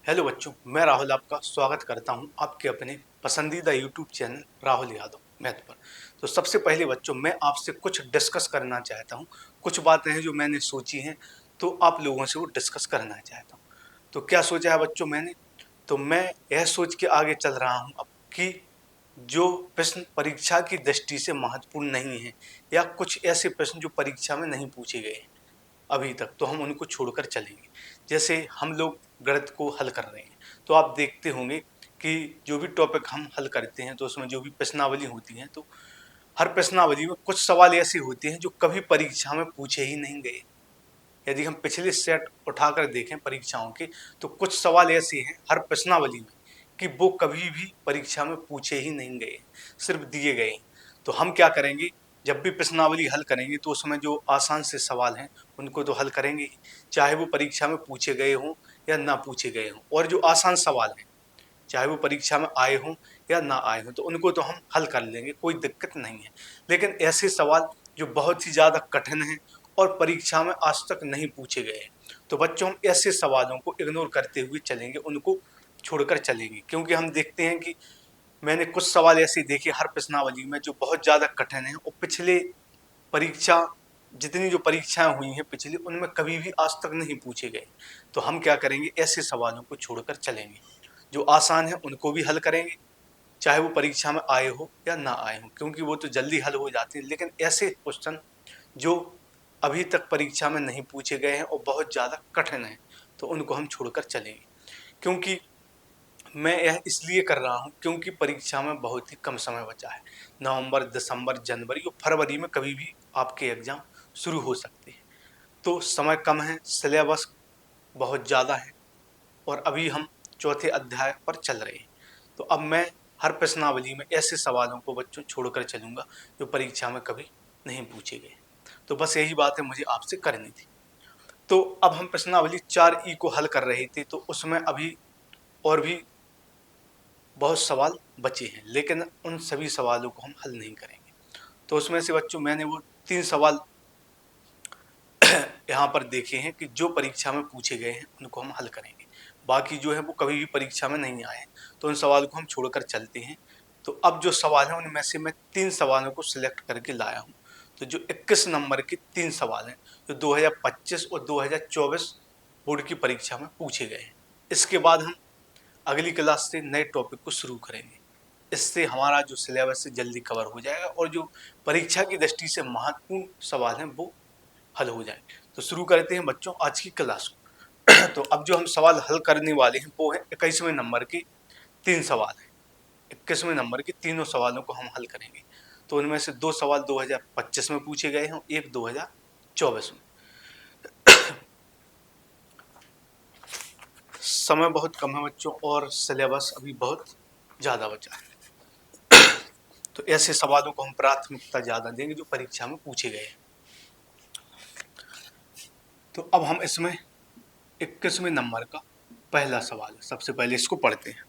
Hello बच्चों, मैं राहुल आपका स्वागत करता हूं आपके अपने पसंदीदा YouTube channel Rahul Yadav math पर। तो सबसे पहले बच्चों मैं आपसे कुछ डिस्कस करना चाहता हूं। कुछ बातें हैं जो मैंने सोची हैं, तो आप लोगों से वो डिस्कस करना चाहता हूं। तो क्या सोचा है बच्चों मैंने? तो मैं यह सोच के आगे चल रहा हूं अब कि जो प्रश्न परीक्षा की दृष्टि से महत्वपूर्ण नहीं है, या कुछ ऐसे प्रश्न जो परीक्षा में नहीं पूछे गए हैं अभी तक, तो हम उनको छोड़कर चलेंगे। जैसे हम लोग गणित को हल कर रहे हैं, तो आप देखते होंगे कि जो भी टॉपिक हम हल करते हैं तो उसमें जो भी प्रश्नावली होती है, तो हर प्रश्नावली में कुछ सवाल ऐसे होते हैं जो कभी परीक्षा में पूछे ही नहीं गए। यदि हम पिछले सेट उठाकर देखें परीक्षाओं के, तो कुछ सवाल ऐसे हैं हर प्रश्नावली में कि वो कभी भी परीक्षा में पूछे ही नहीं गए, सिर्फ दिए गए। तो हम क्या करेंगे, जब भी प्रश्नावली हल करेंगे तो उसमें जो आसान से सवाल हैं उनको तो हल करेंगे ही, चाहे वो परीक्षा में पूछे गए हों या ना पूछे गए हों। और जो आसान सवाल हैं, चाहे वो परीक्षा में आए हों या ना आए हों, तो उनको तो हम हल कर लेंगे, कोई दिक्कत नहीं है। लेकिन ऐसे सवाल जो बहुत ही ज़्यादा कठिन हैं और परीक्षा में आज तक नहीं पूछे गए हैं, तो बच्चों हम ऐसे सवालों को इग्नोर करते हुए चलेंगे, उनको छोड़कर चलेंगे। क्योंकि हम देखते हैं कि मैंने कुछ सवाल ऐसे देखे हर प्रश्नावली में जो बहुत ज़्यादा कठिन हैं, और पिछले परीक्षा जितनी जो परीक्षाएं हुई हैं पिछली, उनमें कभी भी आज तक नहीं पूछे गए। तो हम क्या करेंगे, ऐसे सवालों को छोड़कर चलेंगे। जो आसान है उनको भी हल करेंगे, चाहे वो परीक्षा में आए हो या ना आए हो, क्योंकि वो तो जल्दी हल हो जाते हैं। लेकिन ऐसे क्वेश्चन जो अभी तक परीक्षा में नहीं पूछे गए हैं और बहुत ज़्यादा कठिन हैं, तो उनको हम छोड़कर चलेंगे। क्योंकि मैं यह इसलिए कर रहा हूँ क्योंकि परीक्षा में बहुत ही कम समय बचा है। नवंबर, दिसंबर, जनवरी और फरवरी में कभी भी आपके एग्जाम शुरू हो सकते हैं। तो समय कम है, सिलेबस बहुत ज़्यादा है, और अभी हम चौथे अध्याय पर चल रहे हैं। तो अब मैं हर प्रश्नावली में ऐसे सवालों को बच्चों छोड़कर चलूंगा जो परीक्षा में कभी नहीं पूछे गए। तो बस यही बात है मुझे आपसे करनी थी। तो अब हम प्रश्नावली 4E को हल कर रहे थे, तो उसमें अभी और भी बहुत सवाल बचे हैं, लेकिन उन सभी सवालों को हम हल नहीं करेंगे। तो उसमें से बच्चों मैंने वो 3 सवाल यहाँ पर देखे हैं कि जो परीक्षा में पूछे गए हैं उनको हम हल करेंगे। बाकी जो है वो कभी भी परीक्षा में नहीं आए हैं, तो उन सवाल को हम छोड़कर चलते हैं। तो अब जो सवाल है उनमें से मैं 3 सवालों को सिलेक्ट करके लाया हूँ। तो जो 21 नंबर के 3 सवाल हैं, जो 2025 और 2024 बोर्ड की परीक्षा में पूछे गए हैं। इसके बाद हम अगली क्लास से नए टॉपिक को शुरू करेंगे। इससे हमारा जो सिलेबस है जल्दी कवर हो जाएगा, और जो परीक्षा की दृष्टि से महत्वपूर्ण सवाल हैं वो हल हो जाएंगे। तो शुरू करते हैं बच्चों आज की क्लास को। तो अब जो हम सवाल हल करने वाले हैं वो है 21वें नंबर के 3 सवाल हैं। 21वें नंबर के तीनों सवालों को हम हल करेंगे। तो उनमें से 2 सवाल 2025 में पूछे गए हैं, एक 2024 में। समय बहुत कम है बच्चों, और सिलेबस अभी बहुत ज़्यादा बचा है। तो ऐसे सवालों को हम प्राथमिकता ज़्यादा देंगे जो परीक्षा में पूछे गए हैं। तो अब हम इसमें 21वें नंबर का पहला सवाल है, सबसे पहले इसको पढ़ते हैं।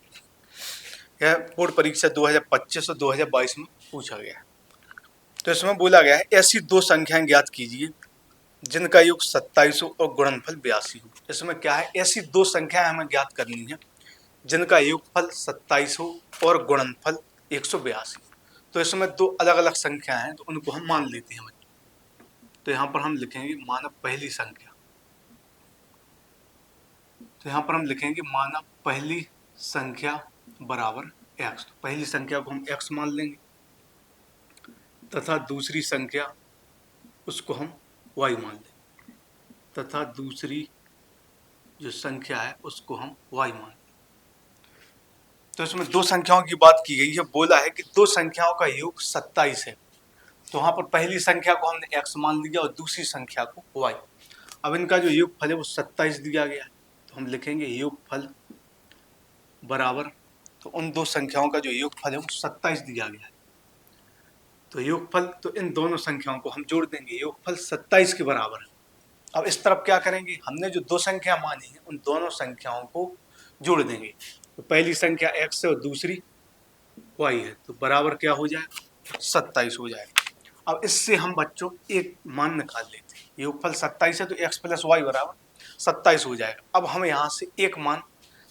यह बोर्ड परीक्षा 2025 और 2022 में पूछा गया है। तो इसमें बोला गया है ऐसी 2 संख्याएं ज्ञात कीजिए जिनका योग 27 हो और गुणनफल 82 हो। इसमें क्या है, ऐसी 2 संख्याएं हमें ज्ञात करनी है जिनका योगफल 27 हो और गुणनफल 182। तो इसमें 2 अलग अलग संख्या हैं, तो उनको हम मान लेते हैं बच्चों। तो यहाँ पर हम लिखेंगे माना पहली संख्या। तो यहाँ पर हम लिखेंगे माना पहली संख्या बराबर x। तो पहली संख्या को हम x मान लेंगे, तथा दूसरी संख्या उसको हम y मान लेंगे, तथा दूसरी जो संख्या है उसको हम y मान लेंगे। तो इसमें 2 संख्याओं की बात की गई है। बोला है कि 2 संख्याओं का योग 27 है। तो वहां पर पहली संख्या को हमने x मान लिया और दूसरी संख्या को y। अब इनका जो योगफल है वो 27 दिया गया है, तो हम लिखेंगे योगफल बराबर, तो उन 2 संख्याओं का जो योगफल है वो 27 दिया गया है। तो योगफल, तो इन दोनों संख्याओं को हम जोड़ देंगे, योगफल 27 के बराबर है। अब इस तरफ क्या करेंगे, हमने जो 2 संख्या मानी है उन दोनों संख्याओं को जोड़ देंगे। तो पहली संख्या x है और दूसरी y है, तो बराबर क्या हो जाएगा, 27 हो जाएगा। अब इससे हम बच्चों एक मान निकाल लेते हैं। योगफल 27 है तो x प्लस वाई बराबर 27 हो जाएगा। अब हम यहाँ से एक मान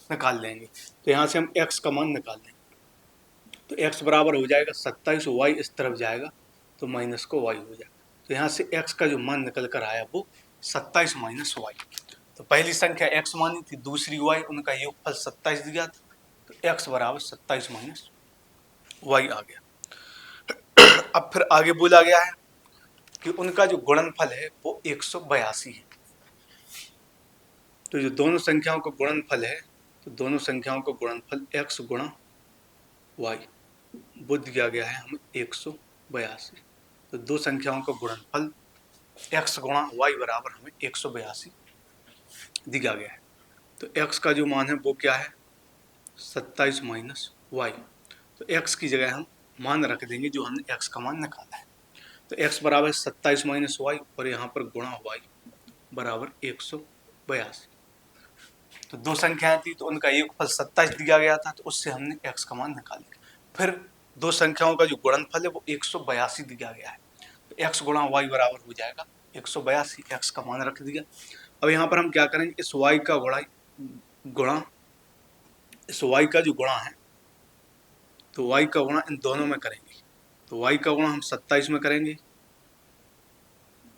निकाल लेंगे। तो यहाँ से हम x का मान निकाल लेंगे। तो x बराबर हो जाएगा 27, y इस तरफ जाएगा तो माइनस को y हो जाएगा। तो यहाँ से x का जो मान निकल कर आया वो 27 माइनस वाई। तो पहली संख्या x मानी थी, दूसरी y, उनका योगफल 27 दिया था, तो x बराबर 27 माइनस वाई आ गया। अब फिर आगे बोला गया है कि उनका जो गुणनफल है वो 182 है। तो जो दोनों संख्याओं का गुणनफल है, तो दोनों संख्याओं का गुणनफल x गुणा y वो दिया गया है हमें 182। तो दो संख्याओं का गुणनफल x गुणा y बराबर हमें 182 दिया गया है। तो x का जो मान है वो क्या है, 27 माइनस वाई। तो x की जगह हम मान रख देंगे जो हमने x का मान निकाला है। तो x बराबर 27 माइनस वाई और यहाँ पर गुणा y बराबर 182। तो दो संख्याएं थी तो उनका योगफल 27 दिया गया था, तो उससे हमने x का मान निकाल लिया। फिर दो संख्याओं का जो गुणनफल है वो 182 दिया गया है, तो x गुणा y बराबर हो जाएगा 182, x का मान रख दिया। अब यहाँ पर हम क्या करेंगे, इस y का गुणा इस y का जो गुणा है, तो y का गुणा इन दोनों में करेंगे। तो y का गुणा हम 27 में करेंगे,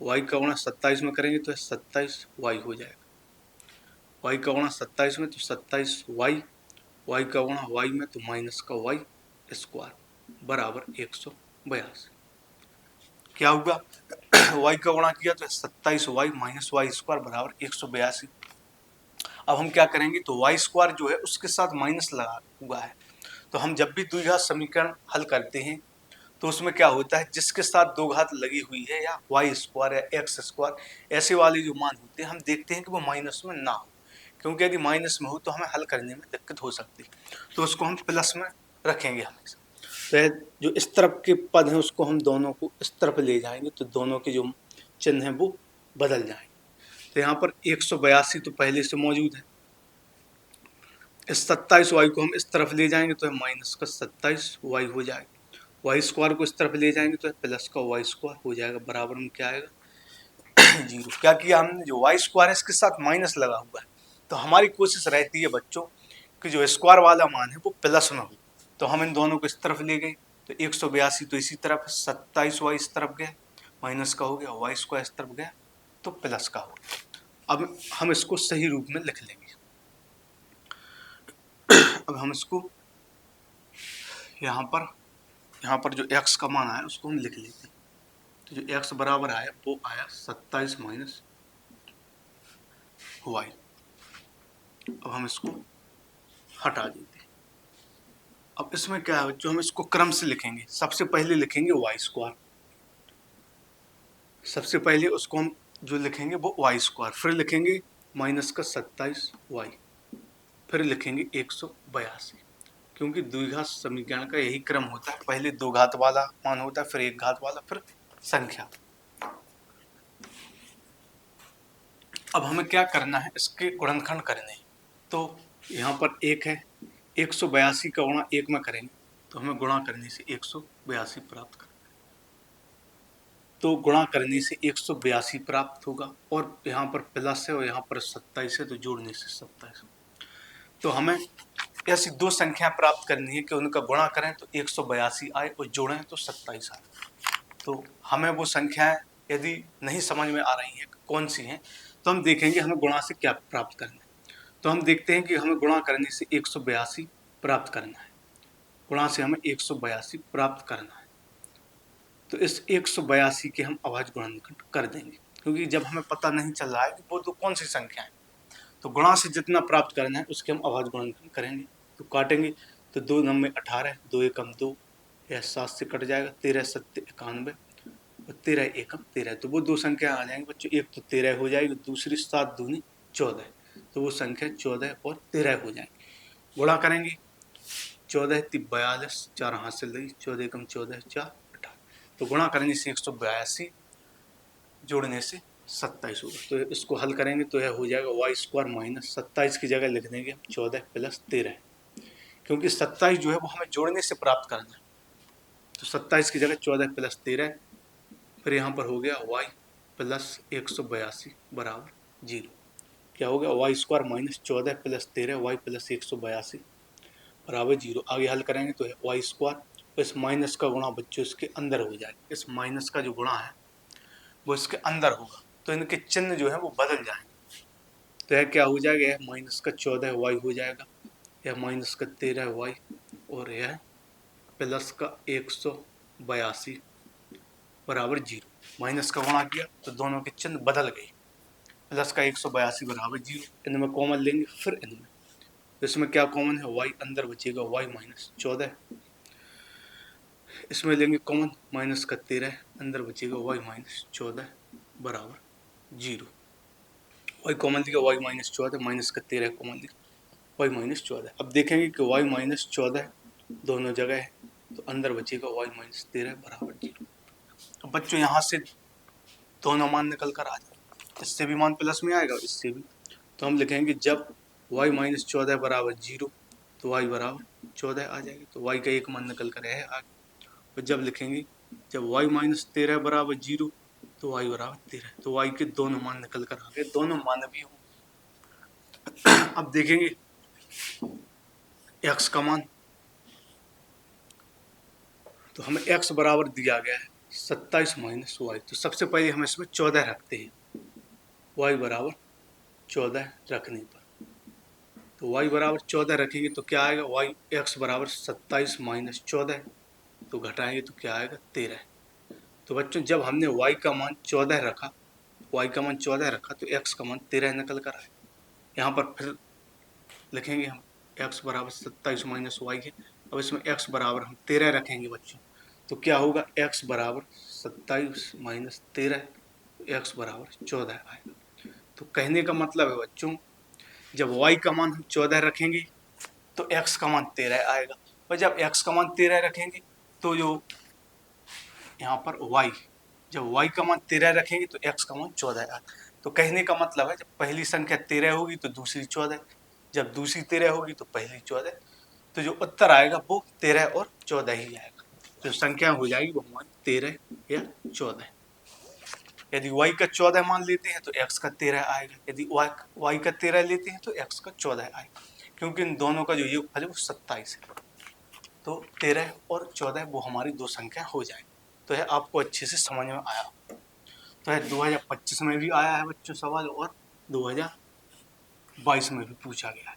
y का गुणा 27 में करेंगे तो 27y हो जाएगा। y का गुणा 27 में तो 27y, y का गुणा y में तो माइनस का y स्क्वायर बराबर 182। क्या होगा, y का गुणा किया तो 27y माइनस y स्क्वायर बराबर 182। अब हम क्या करेंगे, तो y स्क्वायर जो है उसके साथ माइनस लगा हुआ है। तो हम जब भी द्विघात समीकरण हल करते हैं तो उसमें क्या होता है, जिसके साथ दो घात लगी हुई है या वाई स्क्वायर या एक्स स्क्वायर ऐसे वाले जो मान होते हैं हम देखते हैं कि वो माइनस में ना हो, क्योंकि यदि माइनस में हो तो हमें हल करने में दिक्कत हो सकती है। तो उसको हम प्लस में रखेंगे हमेशा। तो जो इस तरफ के पद हैं उसको हम दोनों को इस तरफ ले जाएंगे तो दोनों के जो चिन्ह हैं वो बदल जाएंगे। तो यहाँ पर 182 तो पहले से मौजूद है, इस 27y को हम इस तरफ ले जाएंगे तो माइनस का 27y हो जाएगा। वाई स्क्वायर को इस तरफ ले जाएंगे तो प्लस का वाई स्क्वायर हो जाएगा, बराबर में क्या आएगा 0। क्या किया हमने, जो वाई स्क्वायर है इसके साथ माइनस लगा हुआ है, तो हमारी कोशिश रहती है बच्चों कि जो स्क्वायर वाला मान है वो प्लस में हो। तो हम इन दोनों को इस तरफ ले गए, तो 182 तो इसी तरफ, 27y इस तरफ गया माइनस का हो गया, वाई स्क्वायर इस तरफ गया तो प्लस का हो गया। अब हम इसको सही रूप में लिख लेंगे। अब हम इसको यहाँ पर जो x का मान आया उसको हम लिख लेते हैं। तो जो x बराबर आया वो आया 27 माइनस वाई। अब हम इसको हटा देते हैं। अब इसमें क्या है बच्चों, हम इसको क्रम से लिखेंगे। सबसे पहले लिखेंगे वाई स्क्वायर, सबसे पहले उसको हम जो लिखेंगे वो वाई स्क्वायर, फिर लिखेंगे माइनस का 27 वाई, फिर लिखेंगे 182, क्योंकि द्विघात समीकरण का यही क्रम होता है, पहले दो घात वाला मान होता है, फिर एक घात वाला, फिर संख्या। अब हमें क्या करना है, इसके गुणनखंड करने हैं। तो यहाँ पर एक है, 182 का गुणा एक में करेंगे तो हमें गुणा करने से 182 प्राप्त कर, तो गुणा करने से 182 प्राप्त होगा, और यहाँ पर प्लस है और यहाँ पर 27 है तो जोड़ने से 27। तो हमें ऐसी दो संख्या प्राप्त करनी है कि उनका गुणा करें तो 182 आए और जोड़ें तो 27 आए। तो हमें वो संख्याएं यदि नहीं समझ में आ रही हैं कौन सी हैं, तो हम देखेंगे हमें गुणा से क्या प्राप्त करना है। तो हम देखते हैं कि हमें गुणा करने से 182 प्राप्त करना है, गुणा से हमें 182 प्राप्त करना है। तो इस 182 के हम अभाज्य गुणनखंड कर देंगे, क्योंकि जब हमें पता नहीं चल रहा है कि वो तो कौन सी संख्या है, तो गुणा से जितना प्राप्त करना है उसके हम अभाज्य गुणनखंड करेंगे। तो काटेंगे तो 2 9 18, 2 एकम 2, यह 7 से कट जाएगा, 13 7 91 और 13 एकम 13। तो वो दो संख्या आ जाएंगे बच्चों, एक तो 13 हो जाएगी, दूसरी 7 दूनी 14, तो वो संख्या 14 और 13 हो जाएंगी। गुणा करेंगे 14 3 42, 4 हाथ से लगी, 14 एकम 14 4 18, तो गुणा करने से 182, जोड़ने से 27 होगा। तो इसको हल करेंगे तो यह हो जाएगा वाई स्क्वायर माइनस 27 की जगह लिख देंगे 14 प्लस 13, क्योंकि 27 जो है वो हमें जोड़ने से प्राप्त करना है। तो 27 की जगह 14 प्लस 13, फिर यहाँ पर हो गया वाई प्लस 182 बराबर 0। क्या हो गया, Y square minus 14 plus 13 Y plus 182 बराबर 0। आगे हल करेंगे तो है वाई स्क्वायर, इस माइनस का गुणा बच्चों इसके अंदर हो जाएगा, इस माइनस का जो गुणा है वो इसके अंदर होगा, तो इनके चिन्ह जो है वो बदल जाएंगे। तो यह क्या हो जाएगा, यह माइनस का 14 वाई हो जाएगा, यह माइनस का 13 वाई, और यह प्लस का 182 बराबर 0। माइनस का गुणा किया तो दोनों के चिन्ह बदल गए, प्लस का 182 बराबर 0। इनमें कॉमन लेंगे, फिर इनमें तो इसमें क्या कॉमन है, वाई अंदर बचेगा वाई माइनस 14, इसमें लेंगे कॉमन माइनस का 13 अंदर बचेगा वाई माइनस 14 बराबर 0। वाई कॉमन लिखा वाई माइनस 14, माइनस का 13 कॉमन लिखा वाई माइनस 14। अब देखेंगे कि वाई माइनस 14 दोनों जगह है, तो अंदर बचेगा वाई माइनस 13 बराबर 0। अब बच्चों यहाँ से दोनों मान निकल कर आ जाए, इससे भी मान प्लस में आएगा, इससे भी, तो हम लिखेंगे जब वाई माइनस 14 बराबर 0 तो वाई बराबर 14 आ जाएगी, तो वाई का एक मान निकल कर है आगे। और जब लिखेंगे जब वाई माइनस 13 बराबर 0 तो वाई बराबर 13, तो वाई के दोनों मान निकल कर आ गए, दोनों मान भी हों। अब देखेंगे एक्स का मान, तो हमें एक्स बराबर दिया गया है 27 माइनस वाई, तो सबसे पहले हम इसमें 14 रखते हैं, वाई बराबर 14 रखने पर, तो वाई बराबर 14 रखेंगे तो क्या आएगा, वाई एक्स बराबर 27 माइनस 14, तो घटाएंगे तो क्या आएगा 13। तो बच्चों जब हमने वाई का मान 14 रखा, वाई का मान 14 रखा तो एक्स का मान 13 निकल कर आए। यहाँ पर फिर लिखेंगे हम एक्स बराबर 27 माइनस वाई है, अब इसमें एक्स बराबर हम 13 रखेंगे बच्चों, तो क्या होगा एक्स बराबर 27 माइनस 13, एक्स बराबर 14 आएगा। तो कहने का मतलब है बच्चों जब y का मान हम 14 रखेंगे तो x का मान 13 आएगा, और जब x का मान 13 रखेंगे तो जो यहाँ पर y, जब y का मान 13 रखेंगे तो x का मान 14 आएगा। तो कहने का मतलब है जब पहली संख्या 13 होगी तो दूसरी 14, जब दूसरी 13 होगी तो पहली 14, तो जो उत्तर आएगा वो 13 और 14 ही आएगा। जो संख्या हो जाएगी वो हमारी 13 या 14। यदि y का 14 मान लेते हैं तो x का 13 आएगा, यदि y का 13 लेते हैं तो x का 14 आएगा, क्योंकि इन दोनों का जो योगफल है वो 27 है। तो 13 और 14 वो हमारी दो संख्या हो जाएगी। तो यह आपको अच्छे से समझ में आया। तो यह 2025 में भी आया है बच्चों सवाल, और 2022 में भी पूछा गया है।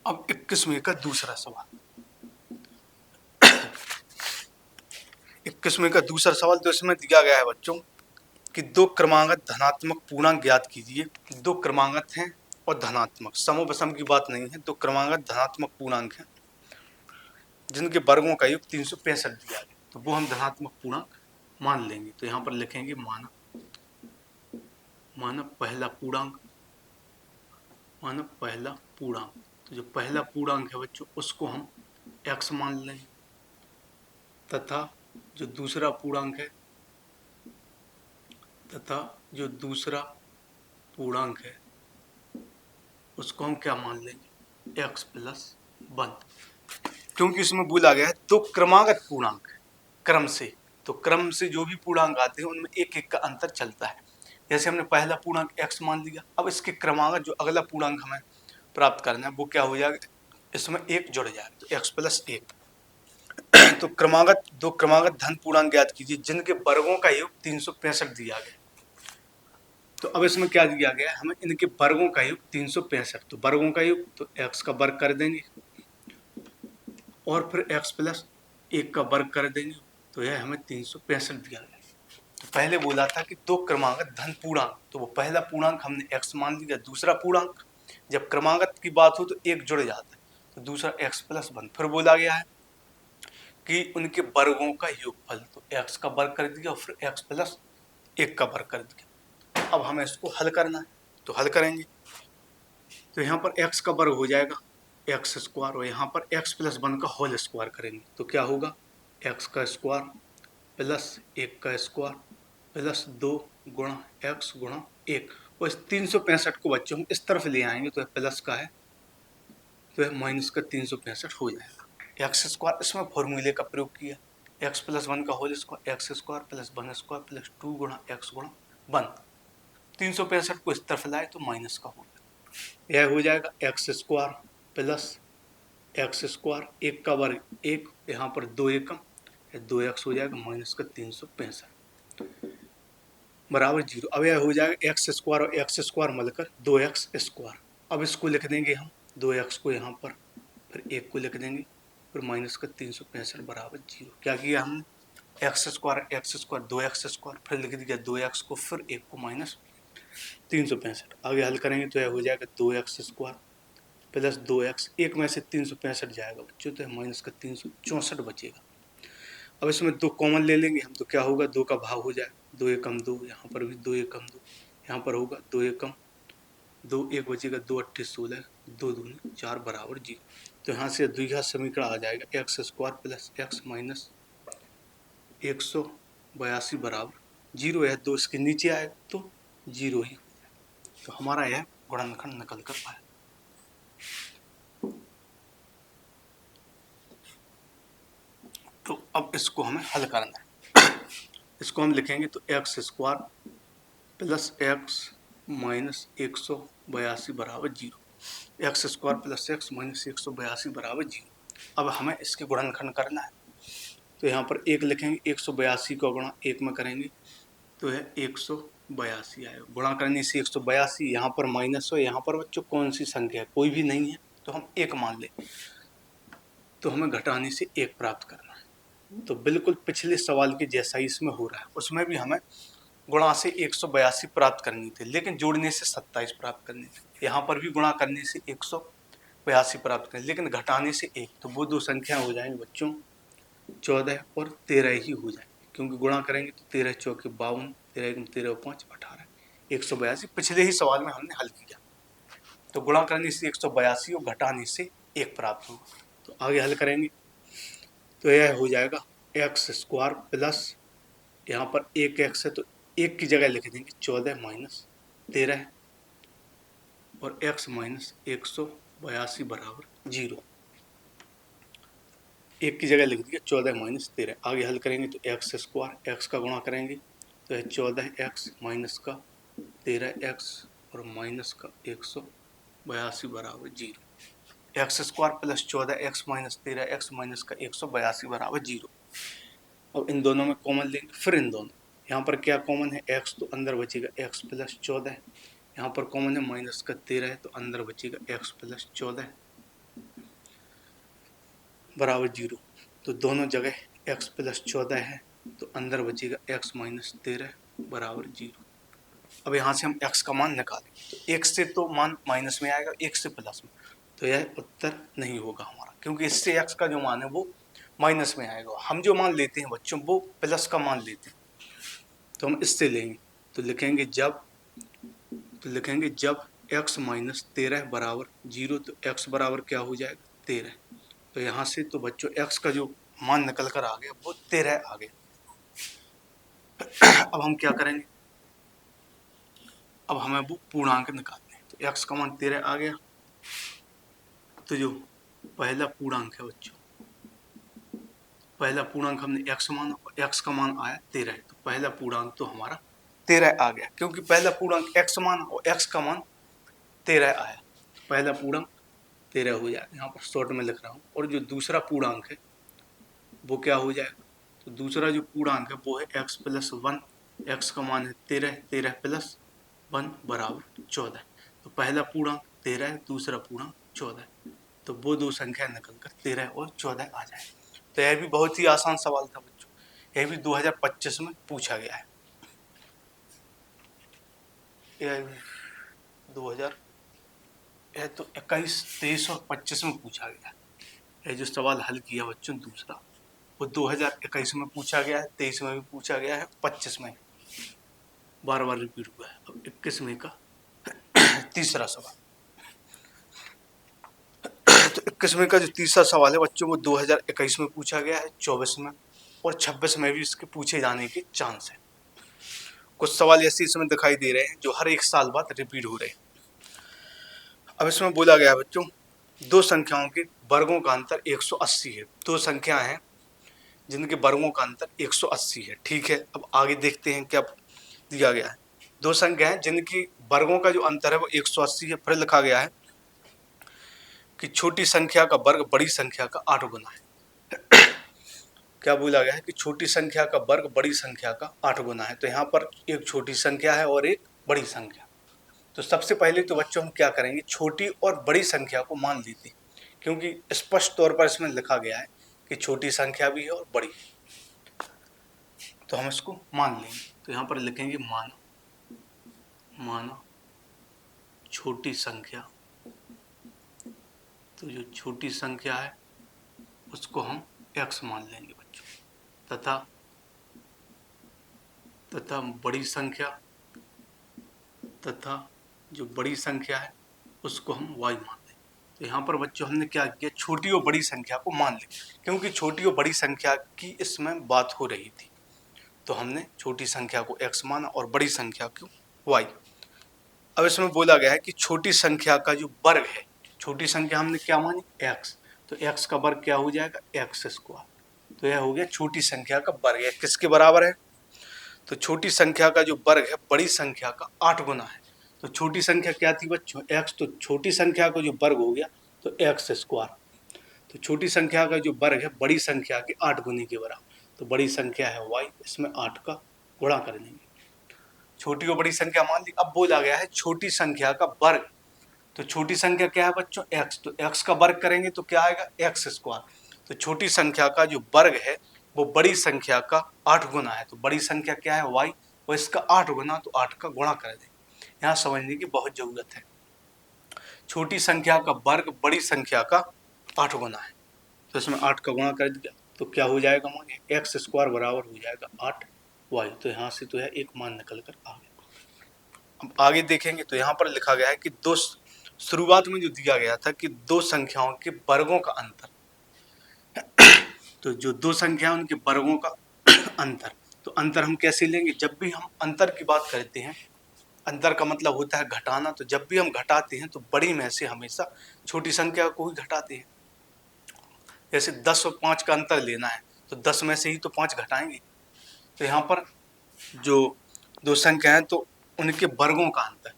अब 21वें का दूसरा सवाल, 21वें का दूसरा सवाल, तो इसमें दिया गया है बच्चों कि दो क्रमागत धनात्मक पूर्णांक ज्ञात कीजिए। दो क्रमागत हैं और धनात्मक, समो विषम की बात नहीं है, दो क्रमागत धनात्मक पूर्णांक हैं जिनके वर्गों का योग 365 दिया गया, तो वो हम धनात्मक पूर्णांक मान लेंगे। तो यहाँ पर लिखेंगे मानव पहला पूर्णांक, मानव पहला पूर्णांक। तो जो पहला पूर्णांक है बच्चों उसको हम x मान लेंगे, तथा जो दूसरा पूर्णांक है, उसको हम क्या मान लेंगे, x प्लस 1, क्योंकि इसमें बोला गया है दो क्रमागत पूर्णांक क्रम से, तो क्रम से जो भी पूर्णांक आते हैं उनमें एक एक का अंतर चलता है। जैसे हमने पहला पूर्णांक x मान लिया, अब इसके क्रमागत जो अगला पूर्णांक हमें प्राप्त करना है वो क्या हो जाएगा, इसमें एक जुड़ जाएगा, तो x प्लस 1। तो दो क्रमागत धन पूर्णांक ज्ञात कीजिए जिनके वर्गों का योग 365 दिया गया। तो अब इसमें क्या दिया गया है, हमें इनके वर्गों का योग 365, तो वर्गों का योग तो x का वर्ग कर देंगे और फिर x प्लस 1 का वर्ग कर देंगे, तो यह हमें 365 दिया गया। तो पहले बोला था कि दो क्रमागत धन पूर्णांक, तो वो पहला पूर्णांक हमने x मान लिया, दूसरा पूर्णांक जब क्रमागत की बात हो तो एक जुड़ जाता है, तो दूसरा x प्लस 1। फिर बोला गया है कि उनके वर्गों का योगफल, तो x का वर्ग कर दिया और फिर x प्लस 1 का वर्ग कर दिया। अब हमें इसको हल करना है, तो हल करेंगे तो यहाँ पर x का वर्ग हो जाएगा एक्स स्क्वायर, और यहाँ पर x प्लस 1 का होल स्क्वायर करेंगे तो क्या होगा, x का स्क्वायर प्लस 1 का स्क्वायर प्लस 2 गुणा x गुणा 1, और इस 365 को बच्चों हम इस तरफ ले आएंगे तो प्लस का है, तो यह माइनस का 365 हो जाएगा। एक्स स्क्वायर इसमें फॉर्मूले का प्रयोग किया, x प्लस 1 का whole square, X square plus 1 square plus 2 गुणा x गुणा 1, 365 को इस तरफ लाए तो माइनस का हो गया, यह हो जाएगा x square plus x square, एक का वर्ग एक, यहाँ पर दो एकम, 2x हो जाएगा माइनस का 365 बराबर 0। अब यह हो जाएगा एक्स स्क्वायर और एक्स स्क्वायर मिलकर 2x स्क्वायर। अब इसको लिख देंगे हम 2x को यहाँ पर, फिर एक को लिख देंगे, फिर माइनस का 365 बराबर 0। क्या किया हमने, एक्स स्क्वायर 2x स्क्वायर, फिर लिख दिया 2x को, फिर एक को माइनस 365। आगे हल करेंगे तो यह हो जाएगा 2x स्क्वायर प्लस 2x, एक में से 365 जाएगा बच्चों, तो माइनस का 364 बचेगा। अब इसमें दो कॉमन ले लेंगे हम, तो क्या होगा, दो का भाग हो जाएगा, 2 एकम 2, यहाँ पर भी 2 एकम 2, यहाँ पर होगा 2 एकम 2, एक बचेगा 2 अट्ठे 16, 2 दूनी 4 बराबर 0। तो यहाँ से द्विघात समीकरण आ जाएगा x square plus x minus 182 बराबर 0। यह 2 इसके नीचे आएगा तो 0 ही हो जाएगा। तो हमारा यह गुणनखंड निकल कर आया। तो अब इसको हमें हल करना है। इसको हम लिखेंगे तो x square plus x minus 182 बराबर 0, x square plus x minus 182 बराबर 0। अब हमें इसके गुणनखंड करना है, तो यहाँ पर एक लिखेंगे, 182 का गुणा एक में करेंगे तो यह 182 आएगा। गुणा करने से 182, यहाँ पर माइनस हो, यहाँ पर बच्चों कौन सी संख्या है, कोई भी नहीं है, तो हम एक मान लें, तो हमें घटाने से एक प्राप्त करना है। तो बिल्कुल पिछले सवाल के जैसा ही इसमें हो रहा है, उसमें भी हमें गुणा से 182 प्राप्त करनी थी, लेकिन जोड़ने से 27 प्राप्त करनी थी। यहाँ पर भी गुणा करने से 182 प्राप्त करनी, लेकिन घटाने से एक, तो वो दो संख्या हो जाएंगे बच्चों 14 और 13 ही हो जाएंगे, क्योंकि गुणा करेंगे तो 13 चौके 52, 13 एकम 13 और 5 18, 182 पिछले ही सवाल में हमने हल किया। तो गुणा करने से 182 और घटाने से एक प्राप्त होगा। तो आगे हल करेंगे तो यह हो जाएगा एक्स स्क्वायर प्लस, यहाँ पर एक एक्स है तो एक की जगह लिख देंगे 14 माइनस 13 और x माइनस 182 बराबर 0, एक की जगह लिख दिया 14 माइनस 13। आगे हल करेंगे तो एक्स स्क्वायर, एक्स का गुणा करेंगे तो है 14x माइनस का 13x और माइनस का 182 बराबर 0, x square plus 14x minus 13x minus का 182 बराबर 0। अब इन दोनों में कॉमन लेंगे, फिर इन दोनों, यहाँ पर क्या कॉमन है, x तो अंदर बचेगा x प्लस 14, यहाँ पर कॉमन है माइनस का 13 है तो अंदर बचेगा x प्लस 14 बराबर 0। तो दोनों जगह x प्लस 14 है तो अंदर बचेगा x माइनस 13 बराबर 0। अब यहाँ से हम x का मान निकालें, तो एक से तो मान माइनस में आएगा, एक से प्लस में, तो यह उत्तर नहीं होगा हमारा, क्योंकि इससे x का जो मान है वो माइनस में आएगा। हम जो मान लेते हैं बच्चों वो प्लस का मान लेते हैं, तो हम इससे लेंगे, तो लिखेंगे जब x माइनस 13 बराबर 0, तो x बराबर क्या हो जाएगा 13। तो यहाँ से तो बच्चों x का जो मान निकल कर आ गया वो 13 आ गया। अब हम क्या करेंगे, अब हमें वो पूर्णांक निकालने हैं, तो x का मान 13 आ गया, तो जो पहला पूर्णांक है बच्चों, पहला पूर्णांक हमने x माना और x का मान आया 13, तो पहला पूर्णांक तो हमारा 13 आ गया, क्योंकि पहला पूर्णांक x माना और x का मान 13 आया, पहला पूर्णांक 13 हो जाएगा, यहाँ पर शॉर्ट में लिख रहा हूँ। और जो दूसरा पूर्णांक है वो क्या हो जाएगा, तो दूसरा जो पूर्णांक है वो है x प्लस 1, x का मान है 13, 13 प्लस 1 बराबर 14। तो पहला पूर्णांक 13 है, दूसरा पूर्णांक 14, तो वो दो संख्या निकल कर 13 और 14 आ जाए। तो यह भी बहुत ही आसान सवाल था बच्चों, यह भी 2025 में पूछा गया है, यह 2000 यह तो 21, 23 और 25 में पूछा गया है। यह जो सवाल हल किया बच्चों दूसरा, वो 2021 में पूछा गया है, 23 में भी पूछा गया है, 25 में बार बार रिपीट हुआ है। अब 21 में का तीसरा सवाल, तो 21 में का जो तीसरा सवाल है बच्चों वो 2021 में पूछा गया है, 24 में और 26 में भी इसके पूछे जाने के चांस है। कुछ सवाल ऐसे इसमें दिखाई दे रहे हैं जो हर एक साल बाद रिपीट हो रहे हैं। अब इसमें बोला गया है बच्चों, दो संख्याओं के वर्गों का अंतर 180 है। दो संख्या हैं जिनके वर्गों का अंतर 180 है, ठीक है। अब आगे देखते हैं क्या दिया गया है। दो संख्या हैं जिनकी वर्गों का जो अंतर है वो 180 है। फिर लिखा गया है कि छोटी संख्या का वर्ग बड़ी संख्या का 8 गुना है। क्या बोला गया है कि छोटी संख्या का वर्ग बड़ी संख्या का 8 गुना है। तो यहाँ पर एक छोटी संख्या है और एक बड़ी संख्या। तो सबसे पहले तो बच्चों हम क्या करेंगे, छोटी और बड़ी संख्या को मान लेते हैं, क्योंकि स्पष्ट तौर पर इसमें लिखा गया है कि छोटी संख्या भी है और बड़ी, तो हम इसको मान लेंगे। तो यहाँ पर लिखेंगे माना छोटी संख्या। तो जो छोटी संख्या है उसको हम x मान लेंगे बच्चों, तथा बड़ी संख्या, तथा जो बड़ी संख्या है उसको हम y मान लेंगे। तो यहाँ पर बच्चों हमने क्या किया, छोटी और बड़ी संख्या को मान लिया, क्योंकि छोटी और बड़ी संख्या की इसमें बात हो रही थी। तो हमने छोटी संख्या को x माना और बड़ी संख्या को y। अब इसमें बोला गया है कि छोटी संख्या का जो वर्ग है, छोटी संख्या हमने क्या मानी x, तो x का वर्ग क्या हो जाएगा x स्क्वायर। तो यह हो गया छोटी संख्या का वर्ग। है किसके बराबर है, तो छोटी संख्या का जो वर्ग है बड़ी संख्या का 8 गुना है। तो छोटी संख्या क्या थी बच्चों x, तो छोटी संख्या का जो वर्ग हो गया तो x स्क्वायर। तो छोटी संख्या का जो वर्ग है बड़ी संख्या के 8 गुने के बराबर, तो बड़ी संख्या है y, इसमें 8 का गुणा कर देंगे। छोटी और बड़ी संख्या मान ली। अब बोला गया है छोटी संख्या का वर्ग, तो छोटी संख्या क्या है बच्चों x, तो x का वर्ग करेंगे तो क्या आएगा x स्क्वायर। तो छोटी संख्या का जो वर्ग है वो बड़ी संख्या का 8 गुना है। तो बड़ी संख्या क्या है y, और इसका 8 गुना, तो 8 का गुणा कर देंगे। यहाँ समझने की बहुत जरूरत है। छोटी संख्या का वर्ग बड़ी संख्या का 8 गुना है, तो इसमें 8 का गुणा कर दिया तो क्या हो जाएगा मान, x स्क्वायर बराबर हो जाएगा 8y। तो यहाँ से तो यह एक मान निकल कर आ गया। अब आगे देखेंगे तो यहाँ पर लिखा गया है कि दो, शुरुआत में जो दिया गया था कि दो संख्याओं के वर्गों का अंतर, तो जो दो संख्या उनके वर्गों का अंतर, तो अंतर हम कैसे लेंगे, जब भी हम अंतर की बात करते हैं, अंतर का मतलब होता है घटाना, तो जब भी हम घटाते हैं तो बड़ी में से हमेशा छोटी संख्या को ही घटाते हैं। जैसे 10 और 5 का अंतर लेना है तो 10 में से ही तो 5 घटाएंगे। तो यहाँ पर जो दो संख्या है तो उनके वर्गों का अंतर,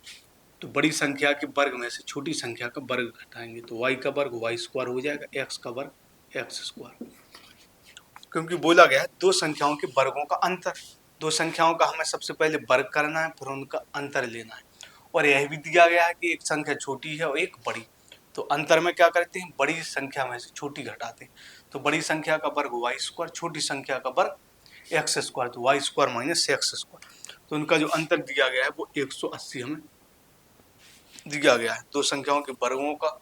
तो बड़ी संख्या के वर्ग में से छोटी संख्या का वर्ग घटाएंगे तो y का वर्ग y स्क्वायर हो जाएगा, x का वर्ग x स्क्वायर। क्योंकि बोला गया है दो संख्याओं के वर्गों का अंतर, दो संख्याओं का हमें सबसे पहले वर्ग करना है फिर उनका अंतर लेना है। और यह भी दिया गया है कि एक संख्या छोटी है और एक बड़ी, तो अंतर में क्या करते हैं, बड़ी संख्या में से छोटी घटाते हैं। तो बड़ी संख्या का वर्ग y स्क्वायर, छोटी संख्या का वर्ग x स्क्वायर, तो y square minus x square. तो उनका जो अंतर दिया गया है वो 180 हमें दिया गया है। दो संख्याओं के वर्गों का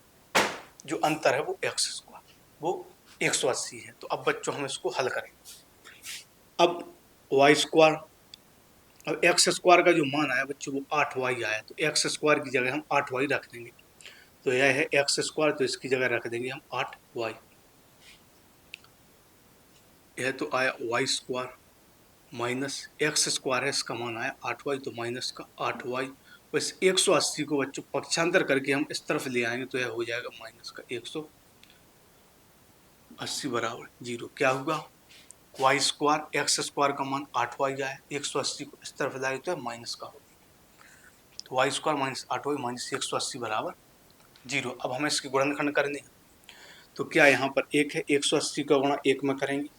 जो अंतर है वो x स्क्वायर, वो 180 है। तो अब बच्चों हम इसको हल करेंगे। अब y स्क्वायर, अब x स्क्वायर का जो मान आया बच्चों वो 8y आया, तो x स्क्वायर की जगह हम 8y रख देंगे। तो यह है x स्क्वायर, तो इसकी जगह रख देंगे हम 8y। यह तो आया y square minus x square है, इसका मान आया 8y, तो माइनस का 8y। बस 180 को बच्चों पक्षांतर करके हम इस तरफ ले आएंगे तो यह हो जाएगा माइनस का 180 बराबर 0। क्या होगा, y स्क्वायर x स्क्वायर का मान 8y आया, 180 को इस तरफ लाए तो माइनस का होगा, तो y square minus 8y minus 180 बराबर 0। अब हमें इसकी गुणनखंड करनी है, तो क्या यहाँ पर एक है, 180 का गुणा एक में करेंगे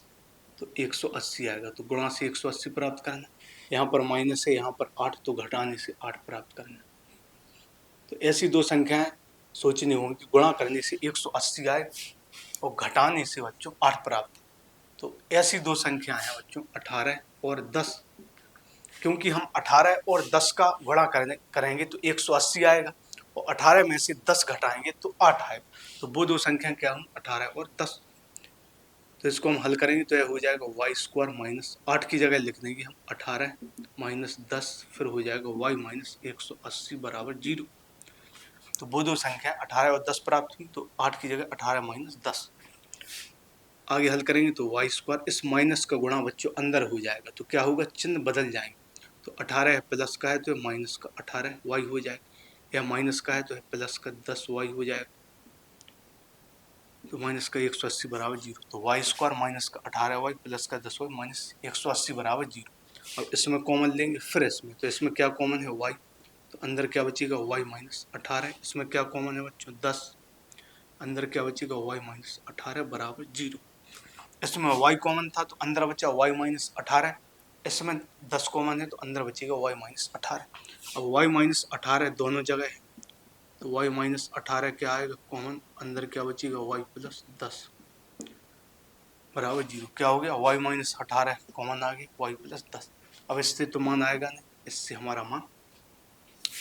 तो 180 आएगा, तो गुणा से 180 प्राप्त करना। यहाँ पर माइनस है, यहाँ पर 8, तो घटाने से 8 प्राप्त करना। तो ऐसी दो संख्याएं सोचनी होंगी कि गुणा करने से 180 आए और घटाने से बच्चों 8 प्राप्त। तो ऐसी दो संख्याएं हैं बच्चों 18 और 10। क्योंकि हम 18 और 10 का गुणा करेंगे तो 180 आएगा, और 18 में से 10 घटाएंगे तो 8 आएगा। तो वो दो संख्या क्या होंगी, 18 और 10। तो इसको हम हल करेंगे तो यह हो जाएगा y स्क्वायर माइनस 8 की जगह लिख देंगे हम 18 माइनस 10, फिर हो जाएगा y माइनस 180 बराबर 0। तो वो दो संख्या 18 और 10 प्राप्त हुई, तो 8 की जगह 18 माइनस 10। आगे हल करेंगे तो y स्क्वायर, इस माइनस का गुणा बच्चों अंदर हो जाएगा, तो क्या होगा, चिन्ह बदल जाएंगे। तो 18 प्लस का है तो माइनस का 18y हो जाएगा, या माइनस का है तो प्लस का 10y हो जाएगा, तो माइनस का 180 बराबर 0। तो y स्क्वायर माइनस का 18y प्लस का 10y माइनस 180 बराबर 0। अब इसमें कॉमन लेंगे, फिर इसमें, तो इसमें क्या कॉमन है y, तो अंदर क्या बचेगा y माइनस 18, इसमें क्या कॉमन है बच्चों 10, अंदर क्या बचेगा y माइनस 18 बराबर 0। इसमें y कॉमन था तो अंदर बचा y माइनस 18, इसमें 10 कॉमन है तो अंदर बचेगा y माइनस 18। अब y माइनस 18 दोनों जगह है तो y माइनस 18 क्या आएगा कॉमन, अंदर क्या बचेगा y प्लस 10 बराबर 0। क्या हो गया, y माइनस 18 कॉमन आ गया, y प्लस 10। अब इससे तो मान आएगा नहीं, इससे हमारा मान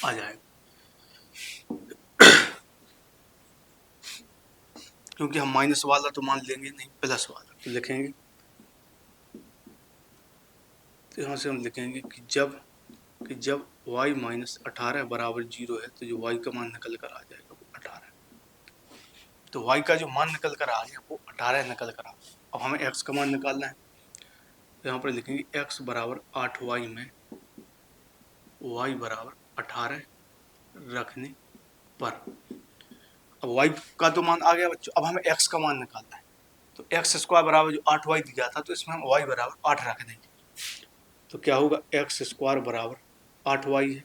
आ जाएगा क्योंकि हम माइनस वाला तो मान लेंगे नहीं, प्लस वाला तो लिखेंगे। तो यहाँ से हम लिखेंगे कि जब y माइनस 18 बराबर 0 है तो जो y का मान निकल कर आ जाएगा वो 18। तो y का जो मान निकल कर आ गया वो 18 निकल कर आ गया। अब हमें x का मान निकालना है, तो यहाँ पर लिखेंगे x बराबर 8y में y बराबर 18 रखने पर। अब y का तो मान आ गया बच्चों, अब हमें x का मान निकालना है। तो x स्क्वायर बराबर जो 8y दिया था तो इसमें हम y बराबर 8 रख देंगे। तो क्या होगा, एक्स स्क्वायर बराबर 8y है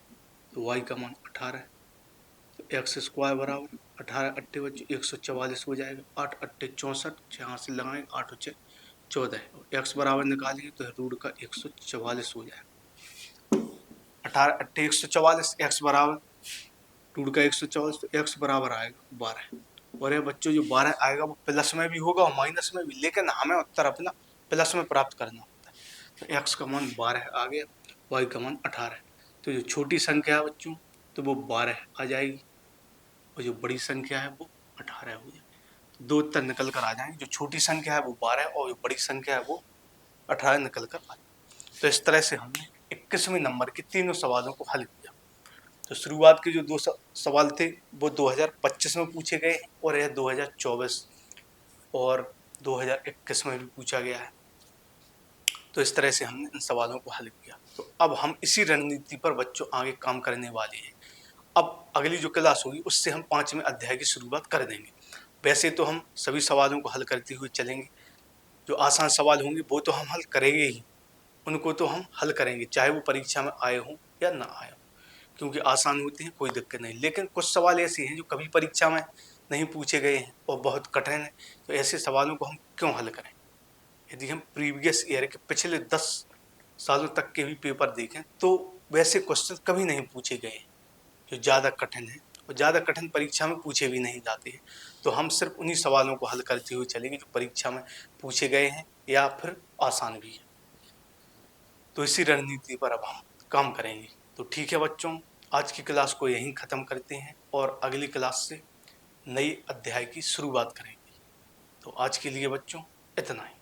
तो y का मान 18 है, तो एक्स स्क्वायर बराबर 18 अट्ठे बच्चों 144 हो जाएगा, 8 अट्ठे 64, 6 से लगाएंगे 8 6 14, और एक्स बराबर निकालेंगे तो रूट का 144 हो जाएगा। 18 अट्ठे 144, एक्स बराबर रूट का 144, तो एक्स बराबर आएगा 12। और ये बच्चों जो 12 आएगा वो प्लस में भी होगा और माइनस में भी, लेकिन हमें उत्तर अपना प्लस में प्राप्त करना होता है। तो एक्स का मान 12 आ गया, वाई का मान 18। तो जो छोटी संख्या है बच्चों तो वो 12 आ जाएगी और जो बड़ी संख्या है वो 18 हो जाएगी। तो दो उत्तर निकल कर आ जाएंगे, जो छोटी संख्या है वो 12 और जो बड़ी संख्या है वो 18 निकल कर आ जाए। तो इस तरह से हमने 21वें नंबर के तीनों सवालों को हल किया। तो शुरुआत के जो दो सवाल थे वो 2025 में पूछे गए और यह 2024 और 2021 में भी पूछा गया है। तो इस तरह से हमने इन सवालों को हल किया। तो अब हम इसी रणनीति पर बच्चों आगे काम करने वाले हैं। अब अगली जो क्लास होगी उससे हम 5वें अध्याय की शुरुआत कर देंगे। वैसे तो हम सभी सवालों को हल करते हुए चलेंगे, जो आसान सवाल होंगे वो तो हम हल करेंगे ही, उनको तो हम हल करेंगे चाहे वो परीक्षा में आए हों या ना आए हों, क्योंकि आसान होते हैं कोई दिक्कत नहीं। लेकिन कुछ सवाल ऐसे हैं जो कभी परीक्षा में नहीं पूछे गए हैं और बहुत कठिन है, तो ऐसे सवालों को हम क्यों हल करें। यदि हम प्रीवियस ईयर के पिछले 10 सालों तक के भी पेपर देखें तो वैसे क्वेश्चन कभी नहीं पूछे गए हैं जो ज़्यादा कठिन है और ज़्यादा कठिन परीक्षा में पूछे भी नहीं जाते हैं। तो हम सिर्फ उन्हीं सवालों को हल करते हुए चलेंगे जो परीक्षा में पूछे गए हैं या फिर आसान भी है। तो इसी रणनीति पर अब हम काम करेंगे। तो ठीक है बच्चों, आज की क्लास को यहीं ख़त्म करते हैं और अगली क्लास से नई अध्याय की शुरुआत करेंगे। तो आज के लिए बच्चों इतना ही।